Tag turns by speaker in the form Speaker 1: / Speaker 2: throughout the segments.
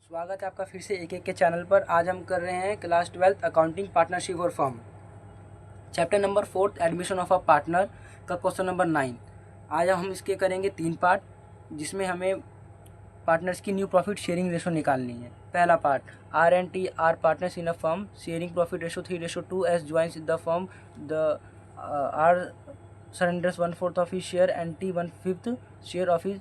Speaker 1: स्वागत है आपका फिर से एक के चैनल पर। आज हम कर रहे हैं क्लास 12 अकाउंटिंग पार्टनरशिप और firm, chapter number 4 admission of a partner का क्वेश्चन नंबर 9। आज हम इसके करेंगे 3 पार्ट, जिसमें हमें पार्टनर्स की न्यू प्रॉफिट शेयरिंग रेशो निकालनी है। पहला part, R and T are partners in a firm, sharing profit ratio 3:2 S joins the firm, the R surrenders 1/4 of his share and T 1/5 share of the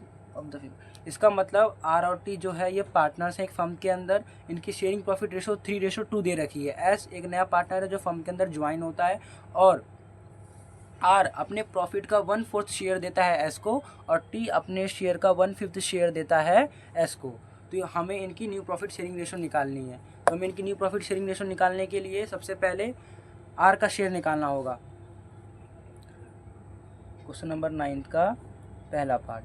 Speaker 1: firm. इसका मतलब are और T जो है ये partners हैं एक firm के अंदर। इनकी शेयरिंग प्रॉफिट रेशो 3:2 दे रखी है। एस एक नया पार्टनर है जो फर्म के अंदर ज्वाइन होता है, और आर अपने प्रॉफिट का 1/4 शेयर देता है एस को, और टी अपने शेयर का 1/5 शेयर देता है एस को। तो हमें इनकी न्यू प्रॉफिट शेयरिंग रेशो निकालनी है। तो हमें इनकी न्यू प्रॉफिट शेयरिंग रेशो निकालने के लिए सबसे पहले आर का शेयर निकालना होगा। क्वेश्चन नंबर 9 का पहला पार्ट,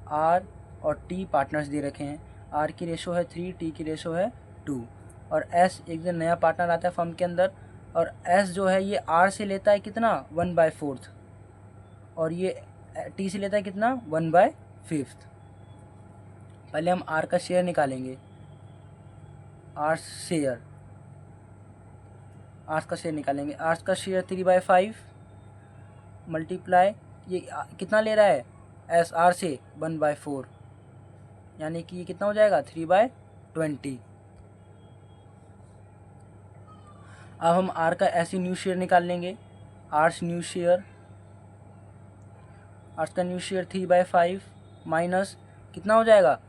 Speaker 1: आर और टी पार्टनर्स दे रखे हैं। आर की रेशो है 3, टी की रेशो है 2, और एस एक दिन नया पार्टनर आता है फर्म के अंदर, और एस जो है ये आर से लेता है कितना 1/4, और ये टी से लेता है कितना 1/5। पहले हम आर का शेयर निकालेंगे। आर का शेयर निकालेंगे। आर का शेयर 3/5 मल्टीप्लाई ये कितना ले रहा है एस आर से 1/4, यानी कि ये कितना हो जाएगा 3/20। अब हम आर का ऐसी न्यू शेयर निकाल लेंगे। आर्स का न्यू शेयर 3/5 माइनस कितना हो जाएगा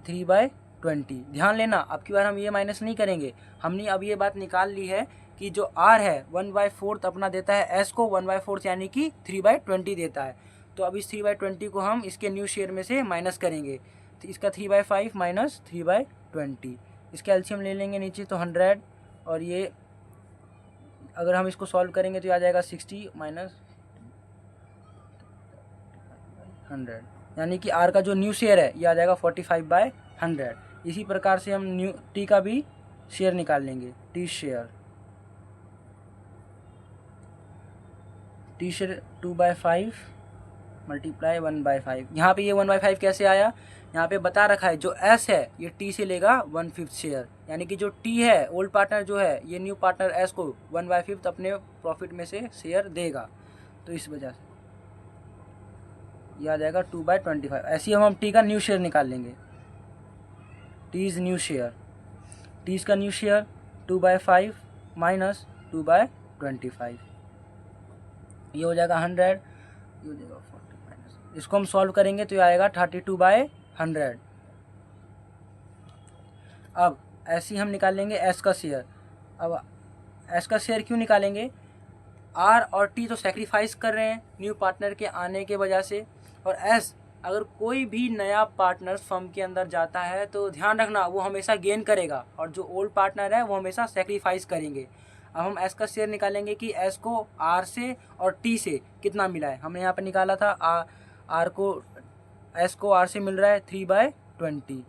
Speaker 1: 3/20। ध्यान लेना, अब की बार हम ये माइनस नहीं करेंगे। हमने अब ये बात निकाल ली है कि जो आर है 1/4 अपना देता है एस को 1/4, यानी कि 3/20 देता है। तो अब इस 3/20 को हम इसके न्यू शेयर में से माइनस करेंगे। तो इसका 3/5 माइनस 3/20, इसका एलसीएम ले लेंगे नीचे तो 100, और ये अगर हम इसको सॉल्व करेंगे तो आ जाएगा 60 माइनस 100, यानी कि आर का जो न्यू शेयर है ये आ जाएगा 45/100। इसी प्रकार से हम न्यू टी का भी शेयर निकाल लेंगे। T share 2/5 multiply 1/5। यहाँ पे ये 1/5 कैसे आया, यहाँ पे बता रखा है जो एस है ये टी से लेगा 1/5 शेयर, यानी कि जो टी है ओल्ड पार्टनर जो है ये न्यू पार्टनर एस को 1/5 अपने प्रॉफिट में से शेयर देगा। तो इस वजह से ये आ जाएगा 2/25। ऐसे ही हम टी का न्यू शेयर निकाल लेंगे। T is new share, T का न्यू शेयर 2/5 माइनस 2/25, ये हो जाएगा 100, ये हो जाएगा 40 माइनस। इसको हम सॉल्व करेंगे तो ये आएगा 32/100। अब ऐसे ही हम निकाल लेंगे एस का शेयर। अब एस का शेयर क्यों निकालेंगे, आर और टी तो सेक्रीफाइस कर रहे हैं न्यू पार्टनर के आने के वजह से, और एस अगर कोई भी नया पार्टनर फर्म के अंदर जाता है तो ध्यान रखना वो हमेशा गेन करेगा, और जो ओल्ड पार्टनर है वो हमेशा सेक्रीफाइस करेंगे। अब हम एस का शेयर निकालेंगे कि एस को आर से और टी से कितना मिला है। हमने यहाँ पर निकाला था एस को आर से मिल रहा है 3/20,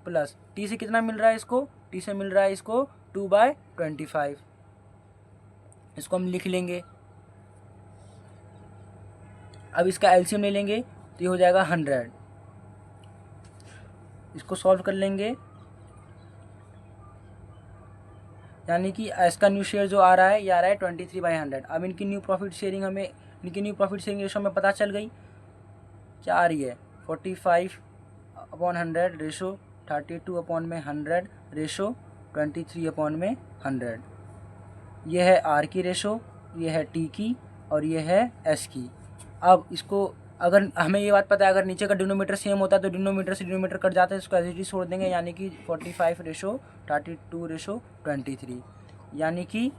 Speaker 1: प्लस टी से कितना मिल रहा है इसको, टी से मिल रहा है इसको 2/25। इसको हम लिख लेंगे। अब इसका एलसीएम ले लेंगे तो ये हो जाएगा 100। इसको सॉल्व कर लेंगे, यानी कि एस का न्यू शेयर जो आ रहा है ये आ रहा है 23/100। अब इनकी न्यू प्रॉफिट शेयरिंग रेशो में पता चल गई क्या आ रही है, 45/100 रेशो 32/100 रेशो 23/100। ये है आर की रेशो, ये है टी की, और ये है एस की। अब इसको अगर हमें ये बात पता है अगर नीचे का डिनोमीटर सेम होता है तो डिनोमीटर से डिनोमीटर कट जाता है, इसको एज इट इज छोड़ देंगे, यानी कि 45/32/23, यानी कि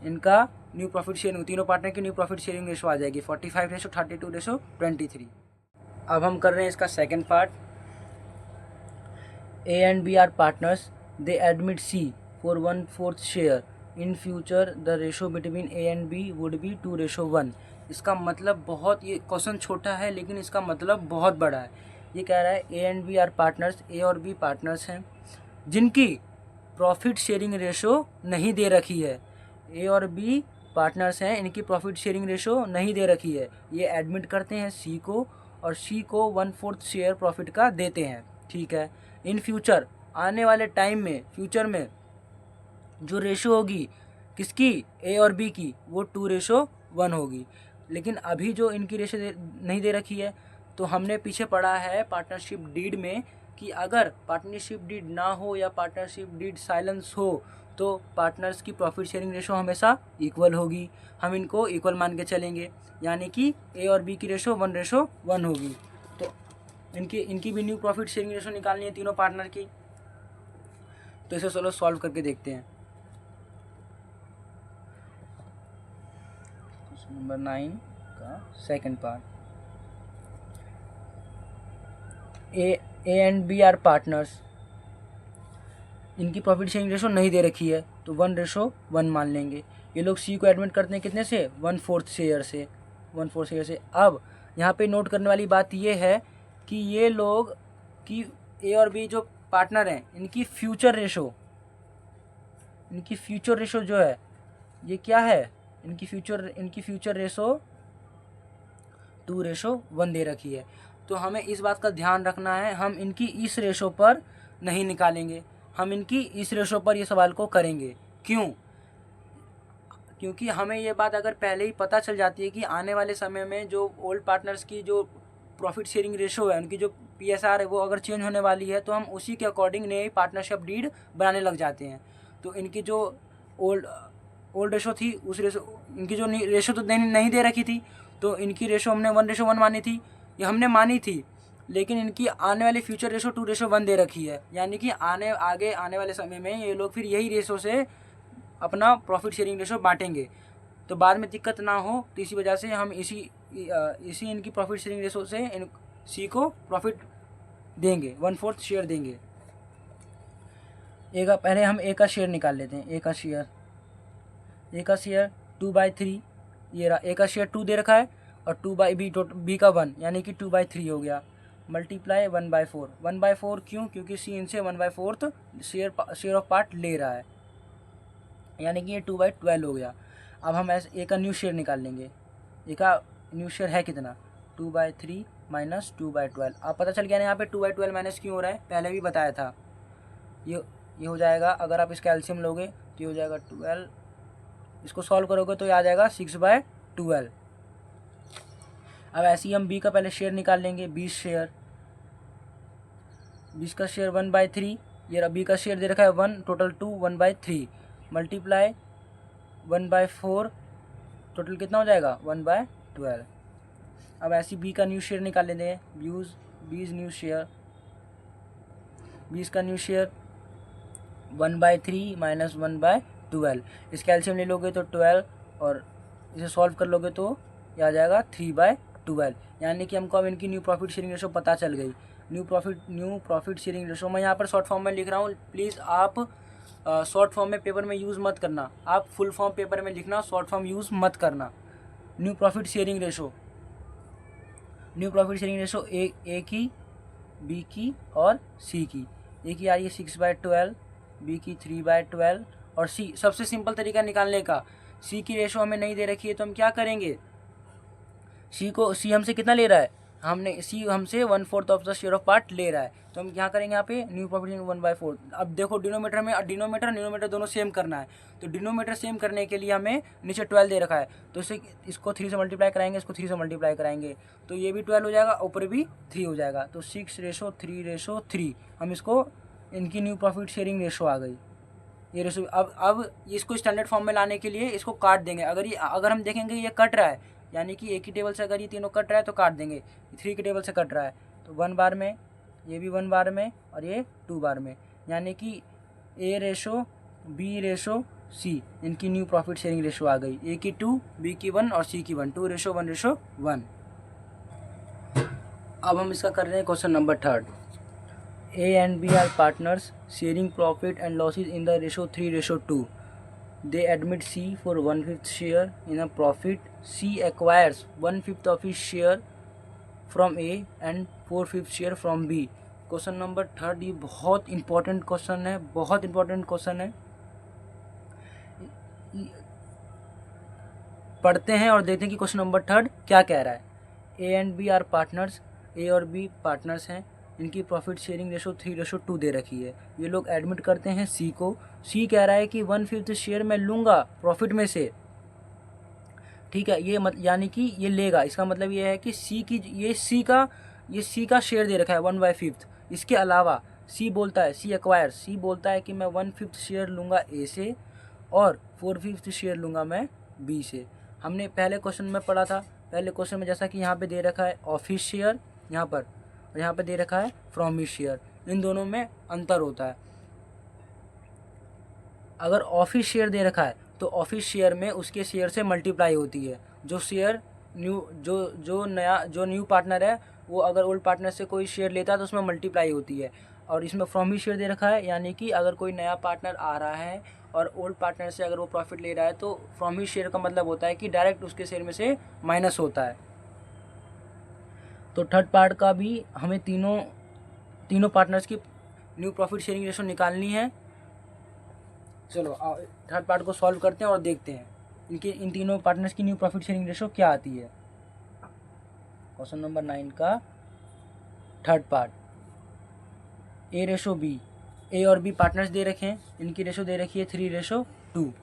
Speaker 1: इनका न्यू प्रॉफिट शेयरिंग तीनों पार्टनर की न्यू प्रॉफिट शेयरिंग रेशो आ जाएगी 45/32/23। अब हम कर रहे हैं इसका second part. A and B are partners, they admit C for 1/4 share. In future the ratio between A and B would be 2:1। इसका मतलब बहुत, ये क्वेश्चन छोटा है लेकिन इसका मतलब बहुत बड़ा है। ये कह रहा है A and B are partners, A और बी पार्टनर्स हैं जिनकी प्रॉफिट शेयरिंग रेशो नहीं दे रखी है। ए और बी पार्टनर्स हैं, इनकी प्रॉफिट शेयरिंग रेशो नहीं दे रखी है। ये एडमिट करते हैं सी को, और सी को 1/4 शेयर प्रॉफिट का देते हैं। ठीक है, इन फ्यूचर आने वाले टाइम में फ्यूचर में जो रेशो होगी किसकी, ए और बी की, वो 2:1 होगी। लेकिन अभी जो इनकी रेशो नहीं दे रखी है, तो हमने पीछे पढ़ा है पार्टनरशिप डीड में कि अगर पार्टनरशिप डीड ना हो या पार्टनरशिप डीड साइलेंस हो तो पार्टनर्स की प्रॉफिट शेयरिंग रेशो हमेशा इक्वल होगी। हम इनको इक्वल मान के चलेंगे, यानी कि ए और बी की रेशो 1:1 होगी। तो इनकी भी न्यू प्रॉफिट शेयरिंग रेशो निकालनी है तीनों पार्टनर की। तो इसे चलो सॉल्व करके देखते हैं। नंबर 9 का second part, A and B are partners, इनकी प्रॉफिट शेयरिंग रेशो नहीं दे रखी है तो 1:1 मान लेंगे। ये लोग सी को एडमिट करते हैं कितने से, 1/4 शेयर से, 1/4 शेयर से। अब यहाँ पे नोट करने वाली बात ये है कि ये लोग की ए और बी जो पार्टनर हैं इनकी फ्यूचर रेशो जो है ये क्या है, इनकी फ्यूचर रेशो 2:1 दे रखी है। तो हमें इस बात का ध्यान रखना है, हम इनकी इस रेशो पर नहीं निकालेंगे, हम इनकी इस रेशो पर ये सवाल को करेंगे। क्यों? क्योंकि हमें ये बात अगर पहले ही पता चल जाती है कि आने वाले समय में जो ओल्ड पार्टनर्स की जो प्रॉफिट शेयरिंग रेशो है, उनकी जो PSR है वो अगर चेंज होने वाली है, तो हम उसी के अकॉर्डिंग नई पार्टनरशिप डीड बनाने लग जाते हैं। तो इनकी जो ओल्ड रेशो थी, उस रेशो, इनकी जो रेशो तो नहीं दे रखी थी, तो इनकी रेशो हमने 1:1 मानी थी, ये हमने मानी थी। लेकिन इनकी आने वाली फ्यूचर रेशो 2:1 दे रखी है, यानी कि आगे आने वाले समय में ये लोग फिर यही रेशो से अपना प्रॉफिट शेयरिंग रेशो बांटेंगे। तो बाद में दिक्कत ना हो, तो इसी वजह से हम इसी इनकी प्रॉफिट शेयरिंग रेशो से इन सी को प्रॉफिट देंगे, 1/4 शेयर देंगे। पहले हम ए का शेयर निकाल लेते हैं। ए का शेयर 2/3, ये रहा। ए का शेयर 2 दे रखा है और 2/बी का 1, यानी कि 2/3 हो गया। मल्टीप्लाई 1/4। 1/4 क्यों? क्योंकि सी इनसे 1/4 शेयर ऑफ पार्ट ले रहा है, यानी कि ये 2/12 हो गया। अब हम ऐसे ए का न्यू शेयर निकाल लेंगे। ए का न्यू शेयर है कितना, 2/3 माइनस 2/12। अब पता चल गया ना यहाँ पे 2/12 माइनस क्यों हो रहा है, पहले भी बताया था। ये हो जाएगा, अगर आप इसका एलसीएम लोगे तो ये हो जाएगा 12, इसको सॉल्व करोगे तो ये आ जाएगा 6/12। अब ऐसे ही हम बी का पहले शेयर निकाल लेंगे। 20 का शेयर 1/3, ये बी का शेयर दे रखा है 1, टोटल 2, 1/3 मल्टीप्लाई 1/4, टोटल कितना हो जाएगा 1/12। अब ऐसे बी का न्यू शेयर निकाल लेते हैं। 20 का न्यू शेयर 1/3 माइनस 1/12, इसका एलसीएम ले लोगे तो 12 और इसे सॉल्व कर लोगे तो ये आ जाएगा 3/12, यानी कि हमको अब इनकी न्यू प्रॉफिट शेयरिंग रेशो पता चल गई। न्यू प्रॉफिट शेयरिंग रेशो मैं यहाँ पर शॉर्ट फॉर्म में लिख रहा हूँ, प्लीज़ आप शॉर्ट फॉर्म में पेपर में यूज़ मत करना, आप फुल फॉर्म पेपर में लिखना, शॉर्ट फॉर्म यूज़ मत करना। New profit sharing ratio A की, बी की और सी की। ए की आ रही है 6/12, बी की 3/12 और सी। सबसे सिंपल तरीका निकालने का, सी की रेशो हमें नहीं दे रखी है तो हम क्या करेंगे, सी हमसे कितना ले रहा है, सी हमसे 1/4 of the share of part ले रहा है, तो हम क्या करेंगे यहाँ पे न्यू प्रॉफिट 1/4। अब देखो डिनोमीटर दोनों सेम करना है, तो डिनोमीटर सेम करने के लिए हमें नीचे 12 दे रखा है, तो इसको 3 से मल्टीप्लाई कराएंगे, इसको 3 से मल्टीप्लाई कराएंगे, तो ये भी 12 हो जाएगा, ऊपर भी 3 हो जाएगा, तो 6:3:3। हम इसको, इनकी न्यू प्रॉफिट शेयरिंग रेशो आ गई ये रेशो। अब इसको स्टैंडर्ड फॉर्म में लाने के लिए इसको काट देंगे। अगर हम देखेंगे ये कट रहा है, यानी कि एक ही टेबल से अगर ये तीनों कट रहा है तो काट देंगे। 3 के टेबल से कट रहा है तो 1 बार में, ये भी 1 बार में और ये 2 बार में, यानी कि ए रेशो बी रेशो सी, इनकी न्यू प्रॉफिट शेयरिंग रेशो आ गई। ए की 2, बी की 1 और सी की 1, 2:1:1। अब हम इसका कर रहे हैं question number 3। A and B are partners sharing profit and losses in the ratio 3:2. They admit C for 1/5 share in a profit. C acquires 1/5 of his share from A and 4/5 share from B. Question number 3 ये बहुत important question है, बहुत important question है। पढ़ते हैं और देखते हैं कि क्वेश्चन नंबर 3 क्या कह रहा है। A and B are partners, A और B पार्टनर्स हैं। इनकी प्रॉफिट शेयरिंग रेशो 3:2 दे रखी है। ये लोग एडमिट करते हैं सी को। सी कह रहा है कि 1/5 शेयर मैं लूँगा प्रॉफिट में से, ठीक है। ये यानी कि ये लेगा, इसका मतलब ये है कि सी का शेयर दे रखा है 1/5। इसके अलावा सी बोलता है, सी बोलता है कि मैं 1/5 शेयर लूँगा ए से और 4/5 शेयर लूँगा मैं बी से। हमने पहले क्वेश्चन में पढ़ा था, पहले क्वेश्चन में जैसा कि यहाँ पे दे रखा है ऑफिस शेयर यहाँ पर, और यहाँ पे दे रखा है फ्रॉमिस शेयर, इन दोनों में अंतर होता है। अगर ऑफिस शेयर दे रखा है तो ऑफिस शेयर में उसके शेयर से मल्टीप्लाई होती है। जो शेयर जो न्यू पार्टनर है वो अगर ओल्ड पार्टनर से कोई शेयर लेता है तो उसमें मल्टीप्लाई होती है। और इसमें फ्रॉमिस शेयर दे रखा है, यानी कि अगर कोई नया पार्टनर आ रहा है और ओल्ड पार्टनर से अगर वो प्रॉफिट ले रहा है तो फ्रॉमिस शेयर का मतलब होता है कि डायरेक्ट उसके शेयर में से माइनस होता है। तो थर्ड पार्ट का भी हमें तीनों पार्टनर्स की न्यू प्रॉफिट शेयरिंग रेशो निकालनी है। चलो थर्ड पार्ट को सॉल्व करते हैं और देखते हैं इन तीनों पार्टनर्स की न्यू प्रॉफिट शेयरिंग रेशो क्या आती है। क्वेश्चन नंबर 9 का थर्ड पार्ट, ए रेशो बी। ए और बी पार्टनर्स दे रखे हैं, इनकी रेशो दे रखी है 3:2।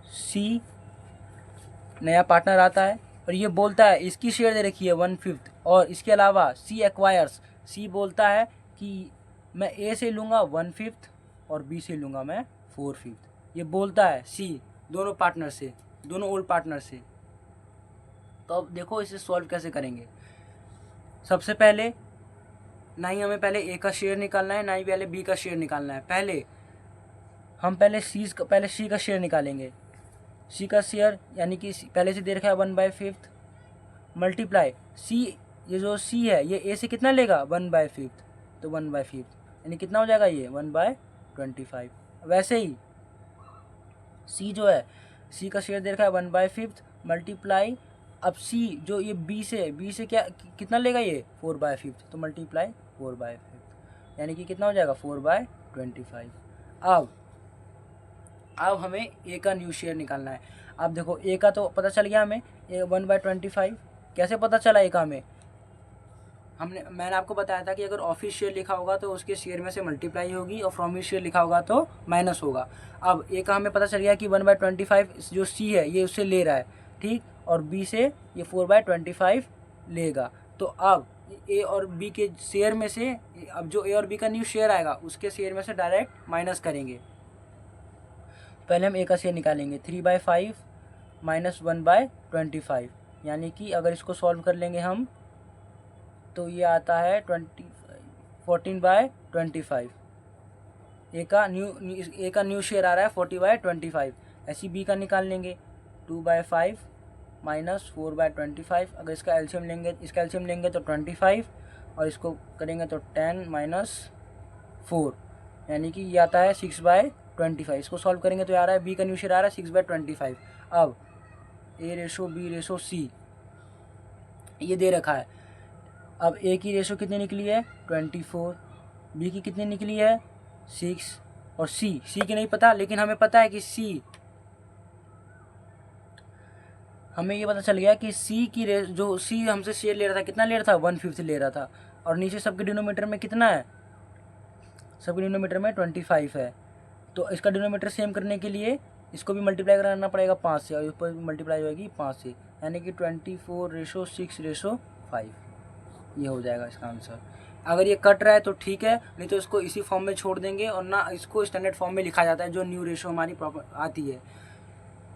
Speaker 1: सी नया पार्टनर आता है और ये बोलता है, इसकी शेयर दे रखी है 1/5, और इसके अलावा सी एक्वायर्स, सी बोलता है कि मैं ए से लूँगा 1/5 और बी से लूँगा मैं 4/5। ये बोलता है सी दोनों पार्टनर से, दोनों ओल्ड पार्टनर से। तो अब देखो इसे सॉल्व कैसे करेंगे। सबसे पहले ना ही हमें पहले ए का शेयर निकालना है, ना ही पहले बी का शेयर निकालना है। पहले सी का शेयर निकालेंगे। सी का शेयर यानी कि पहले से दे रखा है 1/5 मल्टीप्लाई सी, ये जो सी है ये ए से कितना लेगा 1/5, तो 1/5 यानी कितना हो जाएगा ये 1/25। वैसे ही सी जो है, सी का शेयर दे रखा है 1/5 मल्टीप्लाई, अब सी जो ये बी से क्या कितना लेगा ये 4/5, तो मल्टीप्लाई 4/5 यानी कि कितना हो जाएगा 4/25। अब हमें ए का न्यू शेयर निकालना है। अब देखो ए का तो पता चल गया हमें, 1/25 कैसे पता चला ए का हमें, मैंने आपको बताया था कि अगर ऑफिस शेयर लिखा होगा तो उसके शेयर में से मल्टीप्लाई होगी और फ्रॉमिस शेयर लिखा होगा तो माइनस होगा। अब ए का हमें पता चल गया कि 1/25 जो सी है ये उससे ले रहा है, ठीक, और बी से ये 4/25 लेगा। तो अब ए और बी के शेयर में से, अब जो ए और बी का न्यू शेयर आएगा उसके शेयर में से डायरेक्ट माइनस करेंगे। पहले हम ए का शेयर निकालेंगे, 3/5 माइनस 1/25, यानी कि अगर इसको सॉल्व कर लेंगे हम तो ये आता है 14/25। ए का न्यू शेयर आ रहा है 40/25। ऐसी बी का निकाल लेंगे, 2/5 माइनस 4/25। अगर इसका एलसीएम लेंगे तो 25, और इसको करेंगे तो 10 माइनस 4, यानी कि ये आता है 6/25। इसको सॉल्व करेंगे तो ये आ रहा है, बी का न्यू शेयर आ रहा है 6/25। अब ए रेशो बी रेशो सी ये दे रखा है। अब ए की रेशो कितनी निकली है 24, बी की कितनी निकली है 6, और सी की नहीं पता, लेकिन हमें पता है कि हमें ये पता चल गया कि सी की जो सी हमसे शेयर ले रहा था कितना ले रहा था 1/5 ले रहा था, और नीचे सबके डिनोमीटर में कितना है, सबके डिनोमीटर में 25 है। तो इसका डिनोमीटर सेम करने के लिए इसको भी मल्टीप्लाई करना पड़ेगा 5 से, और ऊपर मल्टीप्लाई होगी 5 से, यानी कि 24:6:5 ये हो जाएगा इसका आंसर। अगर ये कट रहा है तो ठीक है, नहीं तो इसको इसी फॉर्म में छोड़ देंगे, और ना इसको स्टैंडर्ड फॉर्म में लिखा जाता है जो न्यू रेशो हमारी प्रॉपर आती है,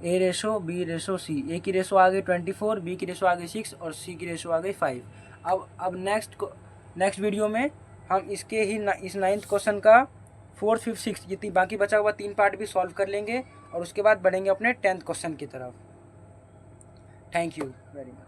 Speaker 1: ए रेशो बी रेशो सी। ए की रेशो आ गई 24, बी की रेशो आ गई 6, और सी की रेशो आ गई 5। अब नेक्स्ट वीडियो में हम इसके ही इस 9th क्वेश्चन का 4th 5th 6th ये बाकी बचा हुआ 3 पार्ट भी सॉल्व कर लेंगे, और उसके बाद बढ़ेंगे अपने 10th क्वेश्चन की तरफ। Thank you very much.